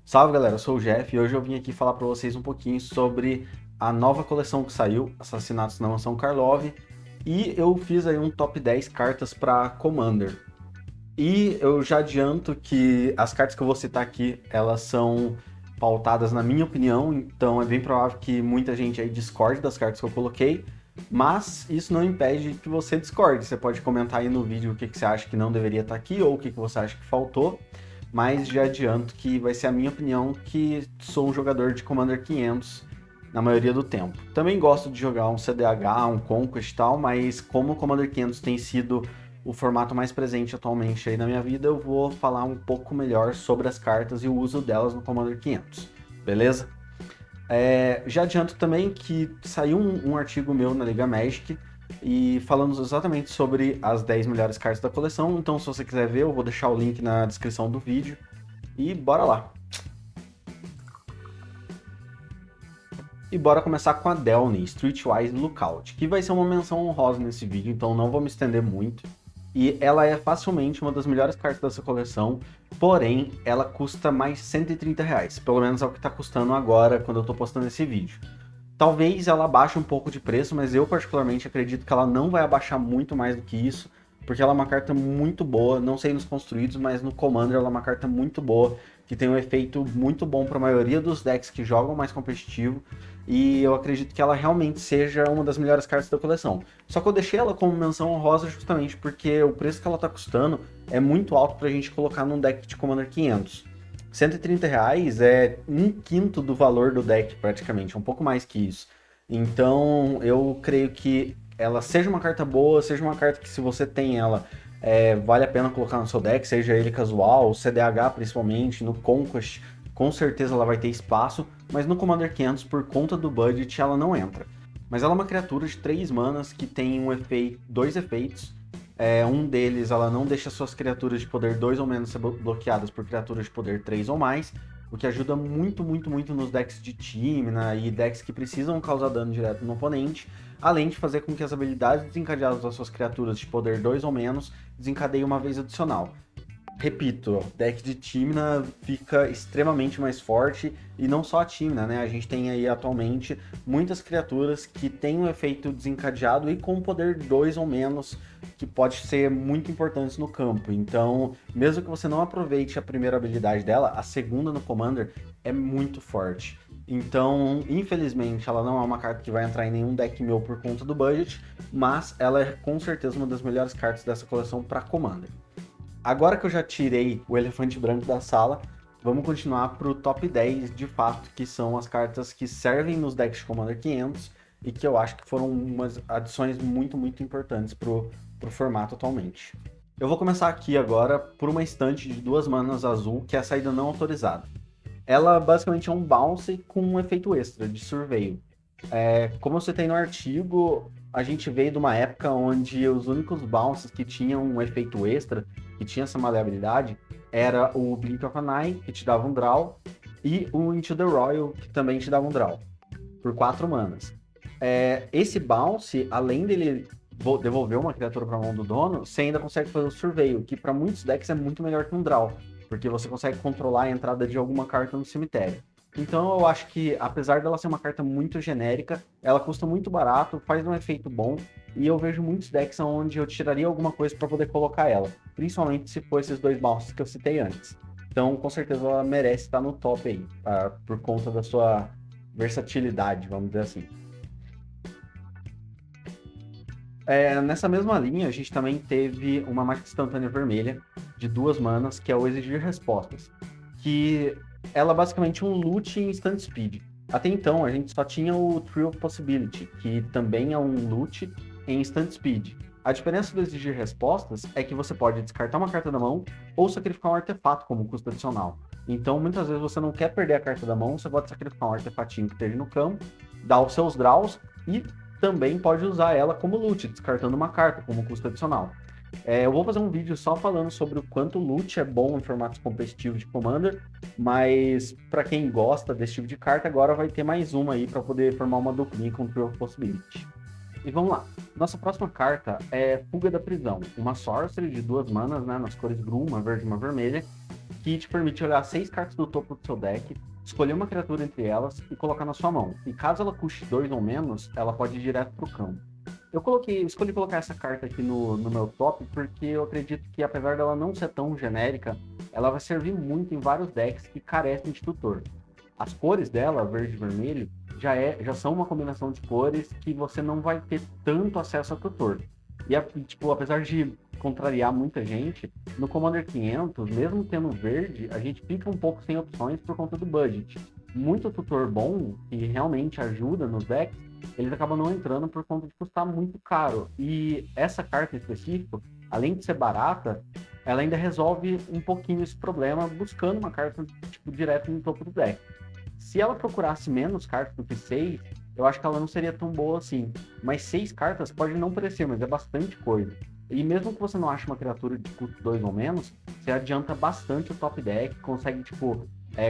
Salve galera, eu sou o Jeff e hoje eu vim aqui falar para vocês um pouquinho sobre a nova coleção que saiu, Assassinatos na Mansão Karlov, e eu fiz aí um top 10 cartas para Commander. E eu já adianto que as cartas que eu vou citar aqui, elas são pautadas na minha opinião, então é bem provável que muita gente aí discorde das cartas que eu coloquei, mas isso não impede que você discorde. Você pode comentar aí no vídeo o que você acha que não deveria estar aqui ou o que você acha que faltou, mas já adianto que vai ser a minha opinião, que sou um jogador de Commander 500 na maioria do tempo. Também gosto de jogar um CDH, um Conquest e tal, mas como o Commander 500 tem sido o formato mais presente atualmente aí na minha vida, eu vou falar um pouco melhor sobre as cartas e o uso delas no Commander 500, beleza? Já adianto também que saiu um artigo meu na Liga Magic e falando exatamente sobre as 10 melhores cartas da coleção, então se você quiser ver, eu vou deixar o link na descrição do vídeo e bora lá! E bora começar com a Delny, Streetwise Lookout, que vai ser uma menção honrosa nesse vídeo, então não vou me estender muito. E ela é facilmente uma das melhores cartas dessa coleção, porém ela custa mais R$ 130, pelo menos é o que está custando agora quando eu estou postando esse vídeo. Talvez ela abaixe um pouco de preço, mas eu particularmente acredito que ela não vai abaixar muito mais do que isso, porque ela é uma carta muito boa, não sei nos construídos, mas no Commander ela é uma carta muito boa, que tem um efeito muito bom para a maioria dos decks que jogam mais competitivo, e eu acredito que ela realmente seja uma das melhores cartas da coleção. Só que eu deixei ela como menção honrosa justamente porque o preço que ela está custando é muito alto para a gente colocar num deck de Commander 500. R$ 130 é um quinto do valor do deck, praticamente, é um pouco mais que isso. Então, eu creio que ela seja uma carta boa, seja uma carta que, se você tem ela, vale a pena colocar no seu deck, seja ele casual, CDH principalmente, no Conquest, com certeza ela vai ter espaço, mas no Commander 500, por conta do budget, ela não entra. Mas ela é uma criatura de 3 manas que tem dois efeitos. Um deles, ela não deixa suas criaturas de poder 2 ou menos ser bloqueadas por criaturas de poder 3 ou mais, o que ajuda muito, muito, muito nos decks de Tymna e decks que precisam causar dano direto no oponente, além de fazer com que as habilidades desencadeadas das suas criaturas de poder 2 ou menos desencadeiem uma vez adicional. Repito, o deck de Tymna fica extremamente mais forte, e não só a Tymna, né? A gente tem aí atualmente muitas criaturas que têm um efeito desencadeado e com poder 2 ou menos, que pode ser muito importantes no campo. Então, mesmo que você não aproveite a primeira habilidade dela, a segunda no Commander é muito forte. Então, infelizmente, ela não é uma carta que vai entrar em nenhum deck meu por conta do budget, mas ela é com certeza uma das melhores cartas dessa coleção para Commander. Agora que eu já tirei o elefante branco da sala, vamos continuar para o top 10 de fato, que são as cartas que servem nos decks de Commander 500 e que eu acho que foram umas adições muito, muito importantes pro formato atualmente. Eu vou começar aqui agora por uma estante de 2 manas azul, que é a saída não autorizada. Ela basicamente é um bounce com um efeito extra de surveio. Como você tem no artigo, a gente veio de uma época onde os únicos bounces que tinham um efeito extra, que tinha essa maleabilidade, era o Blink of an Eye, que te dava um draw, e o Into the Royal, que também te dava um draw, por 4 manas. Esse bounce, além dele devolver uma criatura para a mão do dono, você ainda consegue fazer o surveio, que para muitos decks é muito melhor que um draw, porque você consegue controlar a entrada de alguma carta no cemitério. Então eu acho que, apesar dela ser uma carta muito genérica, ela custa muito barato, faz um efeito bom, e eu vejo muitos decks onde eu tiraria alguma coisa para poder colocar ela, principalmente se for esses 2 bounces que eu citei antes. Então, com certeza ela merece estar no top aí, por conta da sua versatilidade, vamos dizer assim. Nessa mesma linha, a gente também teve uma mágica instantânea vermelha, de 2 manas, que é o Exigir Respostas, que ela é basicamente um loot em instant speed. Até então, a gente só tinha o Tree of Possibility, que também é um loot em instant speed. A diferença do Exigir Respostas é que você pode descartar uma carta da mão ou sacrificar um artefato como custo adicional. Então, muitas vezes você não quer perder a carta da mão, você pode sacrificar um artefatinho que esteja no campo, dar os seus draws e também pode usar ela como loot, descartando uma carta como custo adicional. Eu vou fazer um vídeo só falando sobre o quanto loot é bom em formatos competitivos de Commander, mas para quem gosta desse tipo de carta, agora vai ter mais uma aí para poder formar uma duplinha com Tree of Possibility. E vamos lá. Nossa próxima carta é Fuga da Prisão, uma sorcery de 2 manas, né, nas cores Gru, uma verde e uma vermelha, que te permite olhar 6 cartas do topo do seu deck, escolher uma criatura entre elas e colocar na sua mão. E caso ela custe 2 ou menos, ela pode ir direto pro campo. Escolhi colocar essa carta aqui no meu top porque eu acredito que, apesar dela não ser tão genérica, ela vai servir muito em vários decks que carecem de tutor. As cores dela, verde e vermelho, já são uma combinação de cores que você não vai ter tanto acesso a tutor. E, tipo, apesar de contrariar muita gente, no Commander 500, mesmo tendo verde, a gente fica um pouco sem opções por conta do budget. Muito tutor bom, que realmente ajuda nos decks, eles acabam não entrando por conta de custar muito caro. E essa carta em específico, além de ser barata, ela ainda resolve um pouquinho esse problema buscando uma carta tipo, direto no topo do deck. Se ela procurasse menos cartas do que 6, eu acho que ela não seria tão boa assim. Mas 6 cartas pode não parecer, mas é bastante coisa. E mesmo que você não ache uma criatura de custo 2 ou menos, você adianta bastante o top deck, consegue, tipo,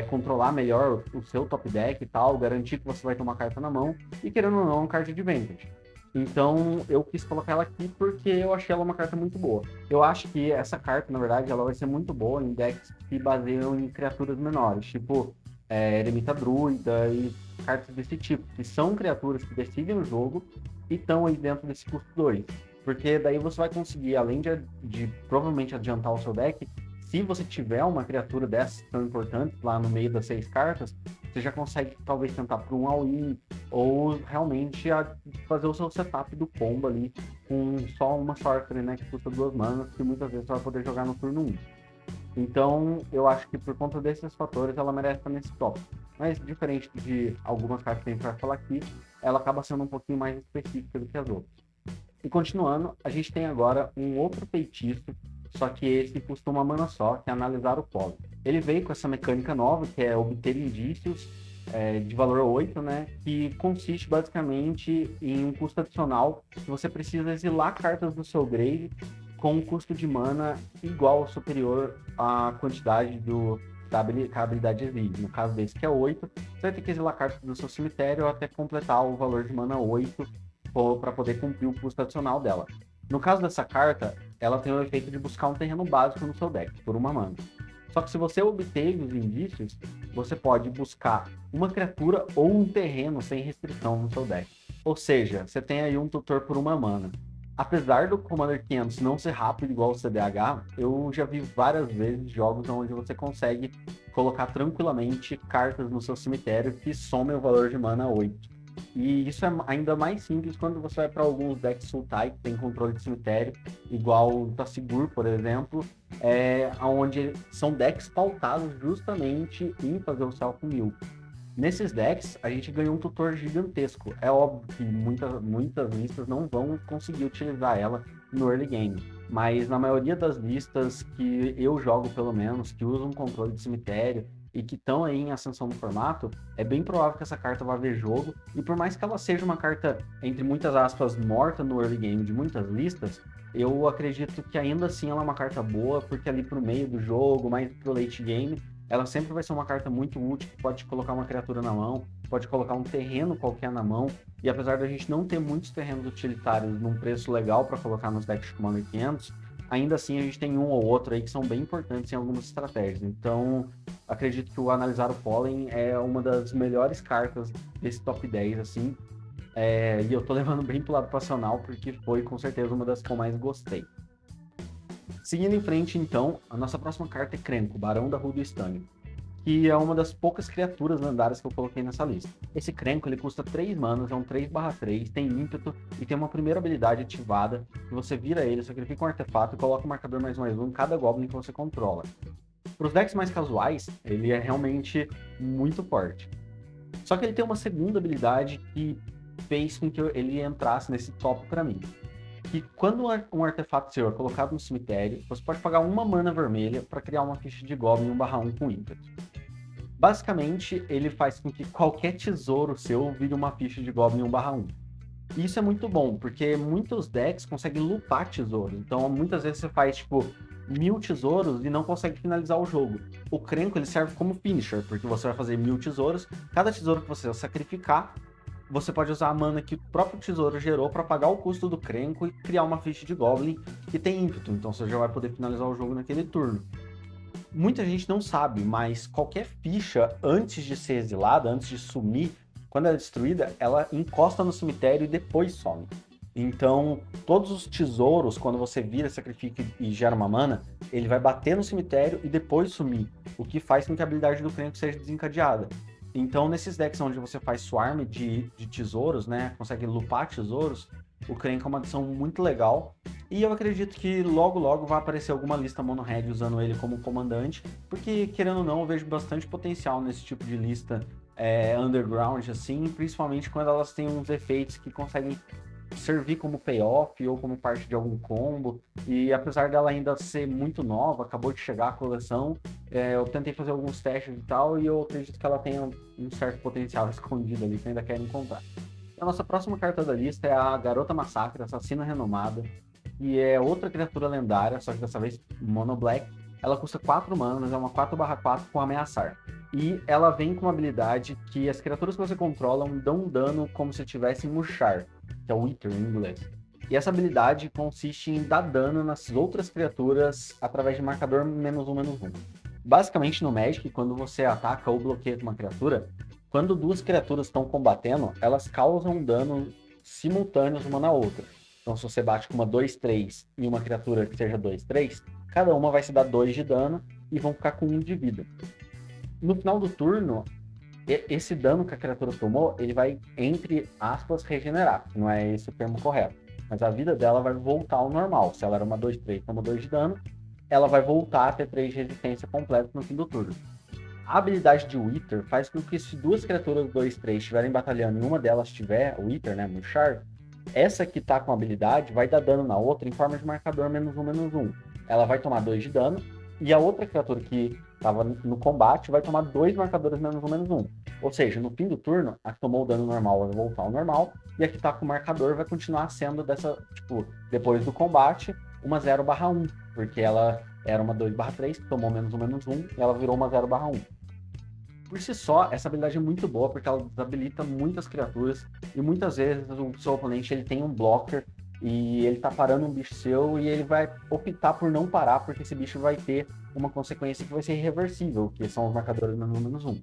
controlar melhor o seu top deck e tal, garantir que você vai ter uma carta na mão, e querendo ou não, é uma carta de advantage. Então, eu quis colocar ela aqui porque eu achei ela uma carta muito boa. Eu acho que essa carta, na verdade, ela vai ser muito boa em decks que baseiam em criaturas menores, tipo Eremita Druida e cartas desse tipo, que são criaturas que decidem o jogo e estão aí dentro desse custo 2. Porque daí você vai conseguir, além de provavelmente adiantar o seu deck, se você tiver uma criatura dessas tão importantes lá no meio das 6 cartas, você já consegue talvez tentar por um all-in, ou realmente fazer o seu setup do combo ali com só uma sorcery, né, que custa 2 manas, que muitas vezes você vai poder jogar no turno 1. Então, eu acho que por conta desses fatores, ela merece estar nesse top. Mas, diferente de algumas cartas que a gente vai falar aqui, ela acaba sendo um pouquinho mais específica do que as outras. E continuando, a gente tem agora um outro feitiço, só que esse custa uma mana só, que é Analisar o Pólen. Ele veio com essa mecânica nova, que é obter indícios de valor 8, né? Que consiste basicamente em um custo adicional, que você precisa exilar cartas do seu grave com um custo de mana igual ou superior à quantidade que a habilidade exige. No caso desse, que é 8, você vai ter que exilar cartas do seu cemitério até completar o valor de mana 8 para poder cumprir o custo adicional dela. No caso dessa carta, ela tem o efeito de buscar um terreno básico no seu deck, por uma mana. Só que se você obteve os indícios, você pode buscar uma criatura ou um terreno sem restrição no seu deck. Ou seja, você tem aí um tutor por uma mana. Apesar do Commander 500 não ser rápido igual o CDH, eu já vi várias vezes jogos onde você consegue colocar tranquilamente cartas no seu cemitério que somem o valor de mana 8. E isso é ainda mais simples quando você vai para alguns decks Sultai que tem controle de cemitério, igual o Tassigur, por exemplo, onde são decks pautados justamente em fazer o self-mill. Nesses decks, a gente ganhou um tutor gigantesco. É óbvio que muitas listas não vão conseguir utilizar ela no early game, mas na maioria das listas que eu jogo, pelo menos, que usam controle de cemitério e que estão aí em ascensão no formato, é bem provável que essa carta vá ver jogo, e por mais que ela seja uma carta, entre muitas aspas, morta no early game de muitas listas, eu acredito que ainda assim ela é uma carta boa, porque ali pro meio do jogo, mais pro late game, ela sempre vai ser uma carta muito útil, que pode colocar uma criatura na mão, pode colocar um terreno qualquer na mão, e apesar da gente não ter muitos terrenos utilitários num preço legal para colocar nos decks de Commander 500, ainda assim a gente tem um ou outro aí que são bem importantes em algumas estratégias. Então, acredito que o Analisar o Pólen é uma das melhores cartas desse top 10, assim, e eu tô levando bem pro lado passional, porque foi com certeza uma das que eu mais gostei. Seguindo em frente, então, a nossa próxima carta é Krenko, Barão da Rua do Estanho, que é uma das poucas criaturas lendárias que eu coloquei nessa lista. Esse Krenko, ele custa 3 manas, é um 3/3, tem ímpeto e tem uma primeira habilidade ativada, que você vira ele, sacrifica um artefato e coloca o marcador +1/+1 em cada Goblin que você controla. Para os decks mais casuais, ele é realmente muito forte. Só que ele tem uma segunda habilidade que fez com que ele entrasse nesse top para mim. Que quando um artefato seu é colocado no cemitério, você pode pagar uma mana vermelha para criar uma ficha de Goblin 1/1 com ímpeto. Basicamente, ele faz com que qualquer tesouro seu vire uma ficha de Goblin 1/1. E isso é muito bom, porque muitos decks conseguem lupar tesouros. Então, muitas vezes você faz, tipo, 1000 tesouros e não consegue finalizar o jogo. O Krenko, ele serve como finisher, porque você vai fazer 1000 tesouros. Cada tesouro que você sacrificar, você pode usar a mana que o próprio tesouro gerou para pagar o custo do Krenko e criar uma ficha de Goblin que tem ímpeto. Então você já vai poder finalizar o jogo naquele turno. Muita gente não sabe, mas qualquer ficha, antes de ser exilada, antes de sumir, quando ela é destruída, ela encosta no cemitério e depois some. Então, todos os tesouros, quando você vira, sacrifica e gera uma mana, ele vai bater no cemitério e depois sumir, o que faz com que a habilidade do Krenko seja desencadeada. Então, nesses decks onde você faz swarm de tesouros, né, consegue lupar tesouros, o Krenko é uma adição muito legal. E eu acredito que logo logo vai aparecer alguma lista mono-red usando ele como comandante, porque, querendo ou não, eu vejo bastante potencial nesse tipo de lista underground, assim, principalmente quando elas têm uns efeitos que conseguem servir como payoff ou como parte de algum combo. E apesar dela ainda ser muito nova, acabou de chegar a coleção, eu tentei fazer alguns testes e tal, e eu acredito que ela tenha um certo potencial escondido ali que eu ainda quero encontrar. A nossa próxima carta da lista é a Garota Massacre, Assassina Renomada, e é outra criatura lendária, só que dessa vez Mono Black. Ela custa 4 manas, é uma 4/4 com ameaçar. E ela vem com uma habilidade que as criaturas que você controla dão dano como se tivessem murchar, que é o Wither em inglês. E essa habilidade consiste em dar dano nas outras criaturas através de marcador -1/-1. Basicamente no Magic, quando você ataca ou bloqueia uma criatura, quando duas criaturas estão combatendo, elas causam dano simultâneos uma na outra. Então, se você bate com uma 2/3 e uma criatura que seja 2/3, cada uma vai se dar 2 de dano e vão ficar com 1 de vida. No final do turno, esse dano que a criatura tomou, ele vai, entre aspas, regenerar. Não é esse o termo correto. Mas a vida dela vai voltar ao normal. Se ela era uma 2/3 e tomou 2 de dano, ela vai voltar a ter 3 de resistência completa no fim do turno. A habilidade de Wither faz com que, se duas criaturas 2/3 estiverem batalhando e uma delas tiver o Wither, né, murchar, essa que tá com a habilidade vai dar dano na outra em forma de marcador -1/-1. Ela vai tomar 2 de dano, e a outra criatura que estava no combate vai tomar 2 marcadores -1/-1. Ou seja, no fim do turno, a que tomou o dano normal vai voltar ao normal, e a que tá com o marcador vai continuar sendo dessa, tipo, depois do combate, uma 0/1, porque ela era uma 2/3, que tomou -1/-1, e ela virou uma 0/1. Por si só, essa habilidade é muito boa, porque ela desabilita muitas criaturas, e muitas vezes o seu oponente ele tem um blocker, e ele tá parando um bicho seu, e ele vai optar por não parar, porque esse bicho vai ter uma consequência que vai ser irreversível, que são os marcadores -1/-1.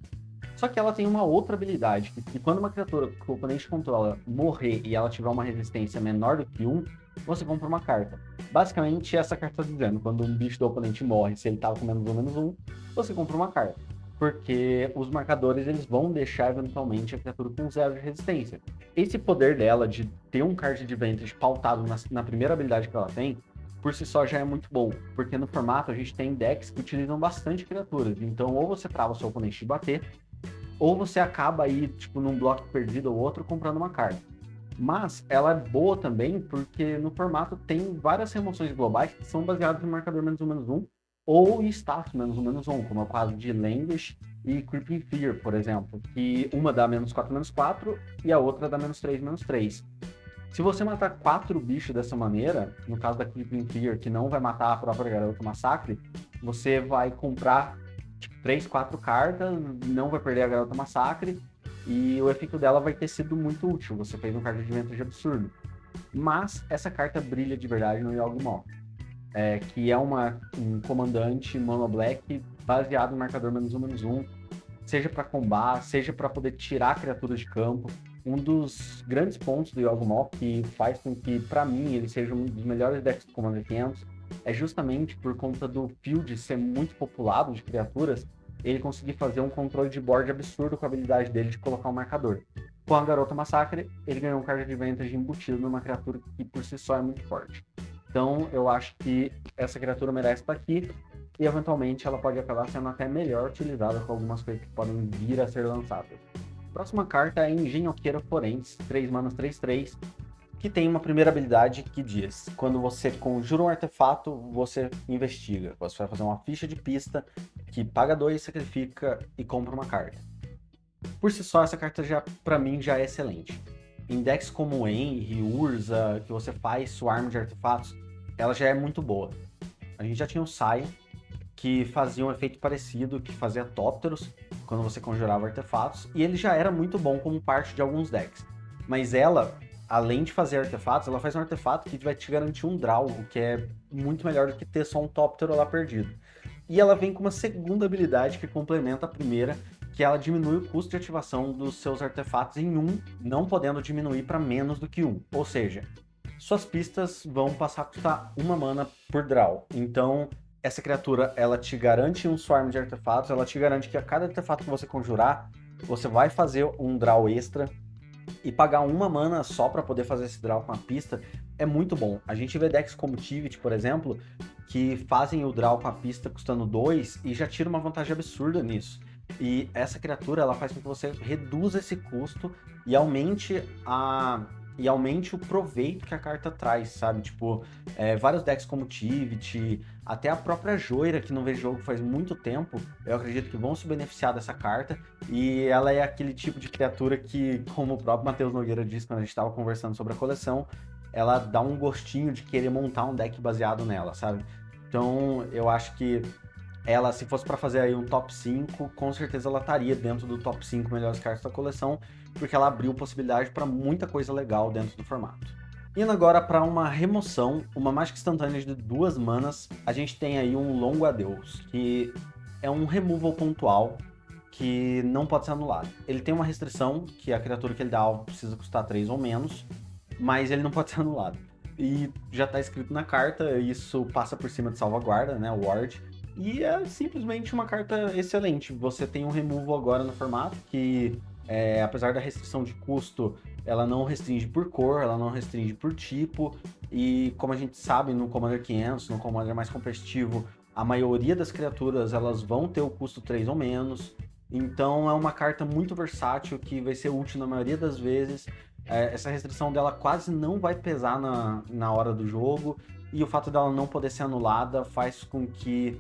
Só que ela tem uma outra habilidade, que quando uma criatura que o oponente controla morrer e ela tiver uma resistência menor do que 1, você compra uma carta. Basicamente, essa carta está dizendo, quando um bicho do oponente morre, se ele tava com -1/-1, você compra uma carta. Porque os marcadores eles vão deixar eventualmente a criatura com 0 de resistência. Esse poder dela de ter um card advantage pautado na primeira habilidade que ela tem, por si só já é muito bom, porque no formato a gente tem decks que utilizam bastante criaturas, então ou você trava o seu oponente de bater, ou você acaba aí, tipo, num bloco perdido ou outro, comprando uma carta. Mas ela é boa também porque no formato tem várias remoções globais que são baseadas no marcador -1/-1, ou em status -1/-1, como é o caso de Languish e Creeping Fear, por exemplo, que uma dá -4/-4 e a outra dá -3/-3. Se você matar 4 bichos dessa maneira, no caso da Creeping Fear, que não vai matar a própria Garota Massacre, você vai comprar 3, 4 cartas, não vai perder a Garota Massacre, e o efeito dela vai ter sido muito útil. Você fez um card de advantage absurdo. Mas essa carta brilha de verdade no Yawgmoth, que é um comandante mono black baseado no marcador -1/-1, seja para combate, seja para poder tirar criaturas de campo. Um dos grandes pontos do Yawgmoth, que faz com que, para mim, ele seja um dos melhores decks do Commander 500, é justamente por conta do field ser muito populado de criaturas, ele conseguir fazer um controle de board absurdo com a habilidade dele de colocar um marcador. Com a Garota Massacre, ele ganhou um card de advantage embutido numa criatura que por si só é muito forte. Então eu acho que essa criatura merece estar aqui, e eventualmente ela pode acabar sendo até melhor utilizada com algumas coisas que podem vir a ser lançadas. Próxima carta é Engenhoqueira Forense, 3 manas 3/3, que tem uma primeira habilidade que diz: quando você conjura um artefato, você investiga. Você vai fazer uma ficha de pista que paga 2, sacrifica e compra uma carta. Por si só, essa carta já, pra mim, já é excelente. Em decks como Enri, Urza, que você faz swarm de artefatos, ela já é muito boa. A gente já tinha o Sai, que fazia um efeito parecido, que fazia Tópteros quando você conjurava artefatos, e ele já era muito bom como parte de alguns decks. Mas ela, além de fazer artefatos, ela faz um artefato que vai te garantir um draw, o que é muito melhor do que ter só um Tóptero lá perdido. E ela vem com uma segunda habilidade que complementa a primeira, que ela diminui o custo de ativação dos seus artefatos em 1, não podendo diminuir para menos do que 1. Ou seja, suas pistas vão passar a custar 1 mana por draw. Então, essa criatura, ela te garante um swarm de artefatos, ela te garante que a cada artefato que você conjurar, você vai fazer um draw extra, e pagar 1 mana só para poder fazer esse draw com a pista é muito bom. A gente vê decks como Tivit, por exemplo, que fazem o draw com a pista custando 2 e já tira uma vantagem absurda nisso. E essa criatura, ela faz com que você reduza esse custo e aumente o proveito que a carta traz, sabe? Tipo, vários decks como Tivit, até a própria Joira, que não vê jogo faz muito tempo, eu acredito que vão se beneficiar dessa carta. E ela é aquele tipo de criatura que, como o próprio Matheus Nogueira disse quando a gente estava conversando sobre a coleção, ela dá um gostinho de querer montar um deck baseado nela, sabe? Então, eu acho que ela, se fosse para fazer aí um top 5, com certeza ela estaria dentro do top 5 melhores cartas da coleção, porque ela abriu possibilidade para muita coisa legal dentro do formato. Indo agora para uma remoção, uma mágica instantânea de 2 manas, a gente tem aí um Longo Adeus, que é um removal pontual que não pode ser anulado. Ele tem uma restrição, que a criatura que ele dá alvo precisa custar 3 ou menos, mas ele não pode ser anulado. E já está escrito na carta, isso passa por cima de salvaguarda, né, o Ward, e é simplesmente uma carta excelente. Você tem um removal agora no formato que, apesar da restrição de custo, ela não restringe por cor, ela não restringe por tipo, e como a gente sabe no Commander 500, no Commander mais competitivo, a maioria das criaturas elas vão ter o custo 3 ou menos, então é uma carta muito versátil que vai ser útil na maioria das vezes. Essa restrição dela quase não vai pesar na hora do jogo, e o fato dela não poder ser anulada faz com que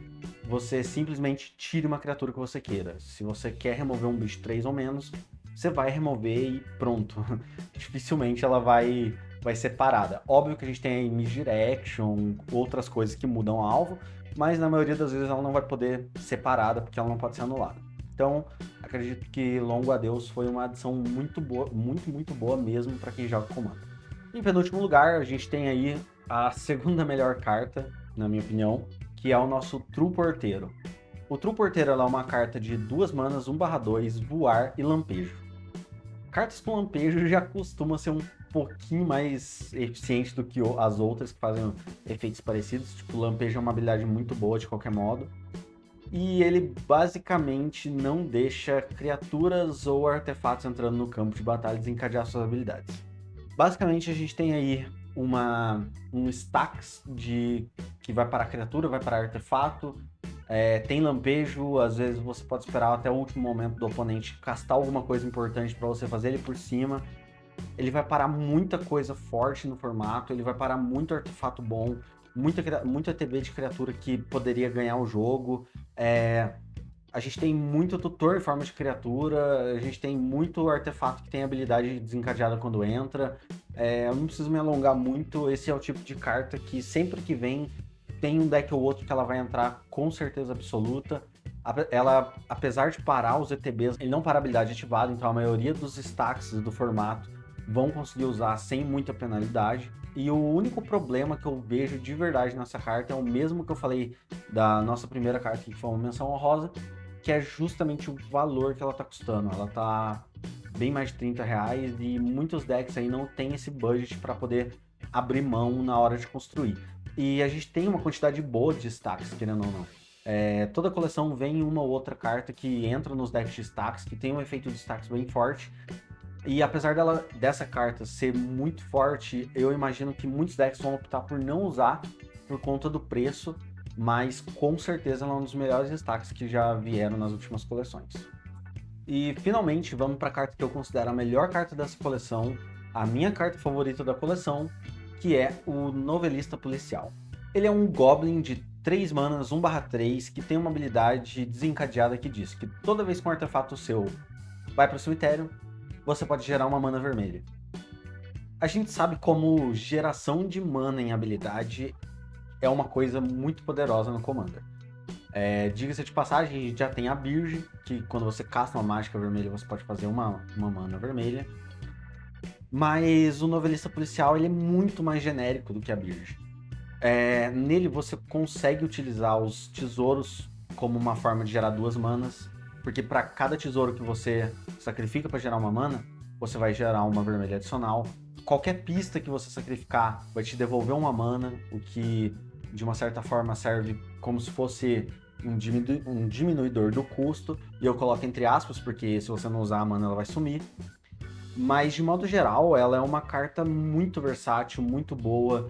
você simplesmente tire uma criatura que você queira. Se você quer remover um bicho 3 ou menos, você vai remover e pronto. Dificilmente ela vai ser parada. Óbvio que a gente tem aí misdirection, outras coisas que mudam o alvo, mas na maioria das vezes ela não vai poder ser parada porque ela não pode ser anulada. Então, acredito que Longo Adeus foi uma adição muito boa, muito boa mesmo para quem joga Commander. Em penúltimo lugar, a gente tem aí a segunda melhor carta, na minha opinião, que é o nosso True Porteiro. O True Porteiro é uma carta de 2 manas, 1/2, voar e lampejo. Cartas com lampejo já costumam ser um pouquinho mais eficiente do que as outras que fazem efeitos parecidos. Tipo, lampejo é uma habilidade muito boa de qualquer modo. E ele basicamente não deixa criaturas ou artefatos entrando no campo de batalha desencadear suas habilidades. Basicamente a gente tem aí um stacks que vai para a criatura, vai para artefato, tem lampejo, às vezes você pode esperar até o último momento do oponente castar alguma coisa importante para você fazer ele por cima. Ele vai parar muita coisa forte no formato, ele vai parar muito artefato bom, muita ETB de criatura que poderia ganhar o jogo. A gente tem muito tutor em forma de criatura, a gente tem muito artefato que tem habilidade desencadeada quando entra. Eu não preciso me alongar muito, esse é o tipo de carta que sempre que vem, tem um deck ou outro que ela vai entrar com certeza absoluta. Ela, apesar de parar os ETBs, ele não para a habilidade ativada, então a maioria dos stacks do formato vão conseguir usar sem muita penalidade. E o único problema que eu vejo de verdade nessa carta é o mesmo que eu falei da nossa primeira carta, que foi uma menção honrosa, que é justamente o valor que ela tá custando. Ela tá bem mais de R$30 e muitos decks aí não tem esse budget para poder abrir mão na hora de construir. E a gente tem uma quantidade boa de destaques, querendo ou não. Toda coleção vem uma ou outra carta que entra nos decks de destaques, que tem um efeito de destaques bem forte. E apesar dessa carta ser muito forte, eu imagino que muitos decks vão optar por não usar por conta do preço, mas com certeza ela é um dos melhores destaques que já vieram nas últimas coleções. E finalmente vamos para a carta que eu considero a melhor carta dessa coleção, a minha carta favorita da coleção, que é o Novelista Policial. Ele é um Goblin de 3 manas, 1/3, que tem uma habilidade desencadeada que diz que toda vez que um artefato seu vai para o cemitério, você pode gerar uma mana vermelha. A gente sabe como geração de mana em habilidade é uma coisa muito poderosa no Commander. Diga-se de passagem, a gente já tem a Birge, que quando você casta uma mágica vermelha, você pode fazer uma mana vermelha. Mas o Novelista Policial ele é muito mais genérico do que a Birge. Nele você consegue utilizar os tesouros como uma forma de gerar 2 manas, porque para cada tesouro que você sacrifica para gerar uma mana, você vai gerar uma vermelha adicional. Qualquer pista que você sacrificar vai te devolver uma mana, o que de uma certa forma serve como se fosse um diminuidor do custo, e eu coloco entre aspas, porque se você não usar a mana ela vai sumir. Mas de modo geral, ela é uma carta muito versátil, muito boa.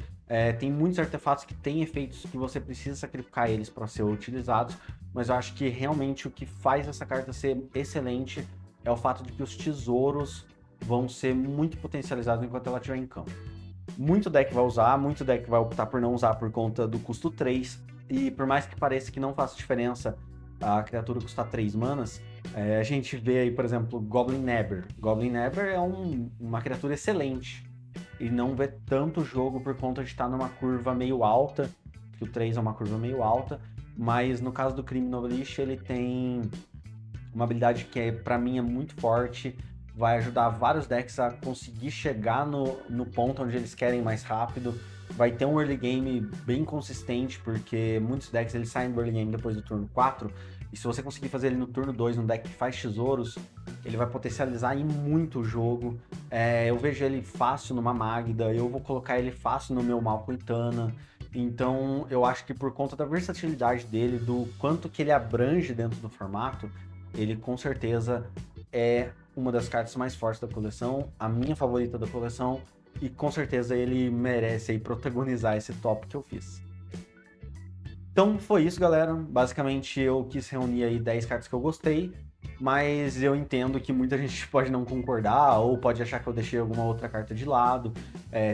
Tem muitos artefatos que têm efeitos que você precisa sacrificar eles para ser utilizados, mas eu acho que realmente o que faz essa carta ser excelente é o fato de que os tesouros vão ser muito potencializados enquanto ela estiver em campo. Muito deck vai usar, muito deck vai optar por não usar por conta do custo 3, e por mais que pareça que não faça diferença a criatura custar 3 manas, a gente vê aí, por exemplo, Goblin Nebber. Goblin Nebber é uma criatura excelente e não vê tanto jogo por conta de estar numa curva meio alta, que o 3 é uma curva meio alta, mas no caso do Criminal Leash ele tem uma habilidade que para mim é muito forte, vai ajudar vários decks a conseguir chegar no ponto onde eles querem mais rápido, vai ter um early game bem consistente, porque muitos decks eles saem do early game depois do turno 4, e se você conseguir fazer ele no turno 2, num deck que faz tesouros, ele vai potencializar em muito o jogo. Eu vejo ele fácil numa Magda, eu vou colocar ele fácil no meu Malkuitana, então eu acho que por conta da versatilidade dele, do quanto que ele abrange dentro do formato, ele com certeza é uma das cartas mais fortes da coleção, a minha favorita da coleção, e com certeza ele merece aí protagonizar esse top que eu fiz. Então foi isso, galera. Basicamente eu quis reunir aí 10 cartas que eu gostei, mas eu entendo que muita gente pode não concordar ou pode achar que eu deixei alguma outra carta de lado.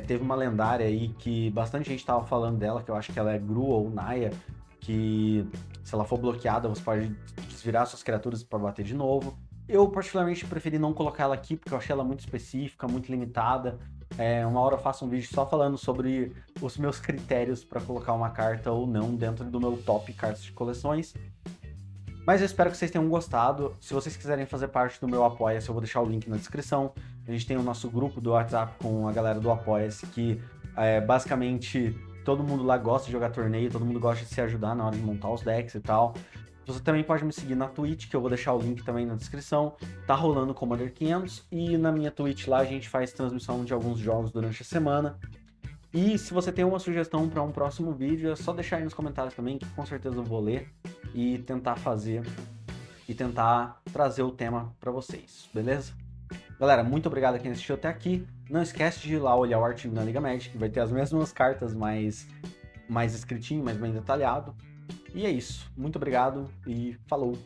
Teve uma lendária aí que bastante gente tava falando dela, que eu acho que ela é Gru ou Naya, que se ela for bloqueada você pode desvirar suas criaturas para bater de novo. Eu particularmente preferi não colocar ela aqui porque eu achei ela muito específica, muito limitada. Uma hora eu faço um vídeo só falando sobre os meus critérios para colocar uma carta ou não dentro do meu top cartas de coleções. Mas eu espero que vocês tenham gostado. Se vocês quiserem fazer parte do meu Apoia-se, eu vou deixar o link na descrição. A gente tem o nosso grupo do WhatsApp com a galera do Apoia-se, que basicamente todo mundo lá gosta de jogar torneio, todo mundo gosta de se ajudar na hora de montar os decks e tal. Você também pode me seguir na Twitch, que eu vou deixar o link também na descrição. Tá rolando o Commander 500 e na minha Twitch lá a gente faz transmissão de alguns jogos durante a semana. E se você tem uma sugestão para um próximo vídeo, é só deixar aí nos comentários também, que com certeza eu vou ler e tentar fazer e tentar trazer o tema para vocês, beleza? Galera, muito obrigado a quem assistiu até aqui. Não esquece de ir lá olhar o artigo na Liga Magic, que vai ter as mesmas cartas, mais escritinho, mais bem detalhado. E é isso. Muito obrigado e falou!